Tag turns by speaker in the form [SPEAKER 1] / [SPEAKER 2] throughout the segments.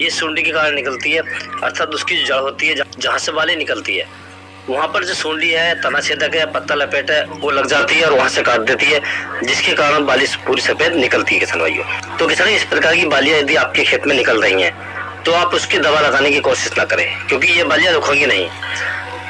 [SPEAKER 1] ये सूंडी के कारण निकलती है, अर्थात उसकी जो जड़ होती है जहाँ से बाली निकलती है वहाँ पर जो सूंडी है, तना छेदक है, पत्ता लपेट है, वो लग जाती है और वहाँ से काट देती है, जिसके कारण बाली पूरी सफेद निकलती है किसान भाइयों। तो किसान इस प्रकार की बालियां यदि आपके खेत में निकल रही हैं तो आप उसकी दवा लगाने की कोशिश ना करें, क्योंकि ये बालियां रुकेंगी नहीं।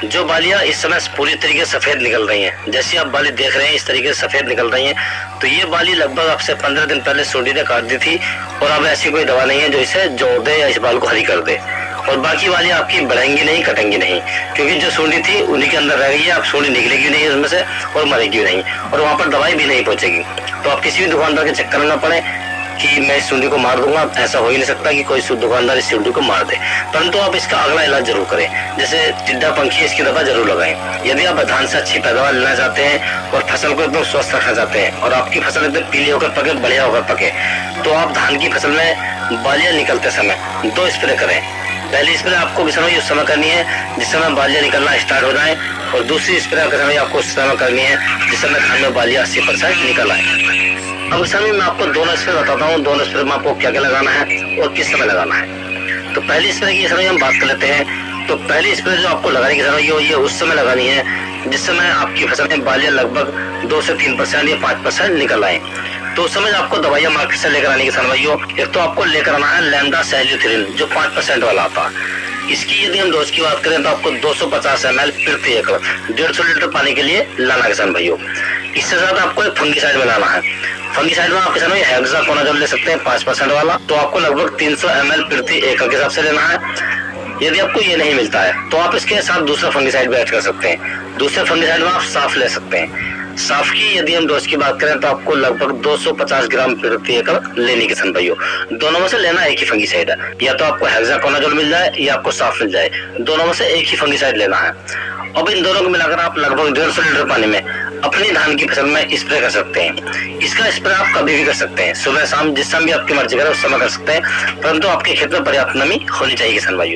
[SPEAKER 1] जो बालियां इस समय पूरी तरीके से सफेद निकल रही हैं, जैसे आप बाली देख रहे हैं इस तरीके से सफेद निकल रही हैं, तो ये बाली लगभग आपसे 15 दिन पहले सूंडी ने काट दी थी और अब ऐसी कोई दवा नहीं है जो इसे जोड़ दे या इस बाल को हरी कर दे। और बाकी वाली आपकी बढ़ेंगी नहीं, कटेंगी नहीं, क्योंकि जो सूंडी थी उन्हीं के अंदर रह गई है। अब सूंडी निकलेगी नहीं उसमें से और मरेगी नहीं, और वहाँ पर दवाई भी नहीं पहुंचेगी। तो आप किसी भी दुकानदार के चक्कर में न पड़े कि मैं इस सूंडी को मार दूंगा, ऐसा हो ही नहीं सकता कि कोई दुकानदार इस सूंडी को मार दे। परंतु आप इसका अगला इलाज जरूर करें, जैसे टिड्डा पंखी, इसकी दवा जरूर लगाएं। यदि आप धान से अच्छी पैदावार लेना चाहते हैं और फसल को एकदम स्वस्थ रखना चाहते हैं और आपकी फसल एकदम पीली होकर पके, बढ़िया होकर पके, तो आप धान की फसल में बालियां निकलते समय 2 स्प्रे करें। पहली स्प्रे आपको किसानों उस समय करनी है जिस समय बालियां निकलना स्टार्ट हो जाए, और दूसरी स्प्रे किसानों आपको उस समय करनी है जिस समय धान में बालियां 80% निकल आए। अब किसानों मैं आपको दोनों स्प्रे बताता हूँ, दोनों स्प्रे में आपको क्या क्या लगाना है और किस समय लगाना है। तो पहली स्प्रे की किसानों हम बात कर लेते हैं। तो पहली स्प्रे जो आपको लगानी किसानों ये उस समय लगानी है जिस समय आपकी फसल में बालियां लगभग 2 से 3% या 5% निकल आए। तो उस समय आपको दवाइयां मार्केट से लेकर आने किसान भाइयों, एक तो आपको लेकर आना है लैम्डा सैल्यूथ्रिन जो 5% वाला आता है। इसकी यदि हम डोज की बात करें तो आपको 250 ml प्रति एकड़ 150 लीटर पानी के लिए लाना किसान भाइयों। इससे ज्यादा आपको एक फंगिसाइड में लाना है। फंगिसाइड में आप किसान भाई हेक्साकोनाजोल ले सकते हैं 5% वाला, तो आपको लगभग 300 ml प्रति एकड़ के हिसाब से लेना है। यदि आपको ये नहीं मिलता है तो आप इसके साथ दूसरा फंगिसाइड भी ऐड कर सकते हैं। दूसरे फंगिसाइड में आप साफ ले सकते हैं। साफ की यदि हम डोज की बात करें तो आपको लगभग 250 ग्राम प्रति एकड़ लेनी किसान भाइयों। दोनों में से लेना एक ही फंगिसाइड है, या तो आपको हेक्साकोनाजोल मिल जाए या आपको साफ मिल जाए, दोनों में से एक ही फंगिसाइड लेना है। अब इन दोनों को मिलाकर आप लगभग 150 लीटर पानी में अपनी धान की फसल में स्प्रे कर सकते हैं। इसका स्प्रे आप कभी भी कर सकते हैं, सुबह शाम जिस समय भी आपकी मर्जी करे उस समय कर सकते हैं, परंतु आपके खेत में पर्याप्त नमी होनी चाहिए किसान भाइयों।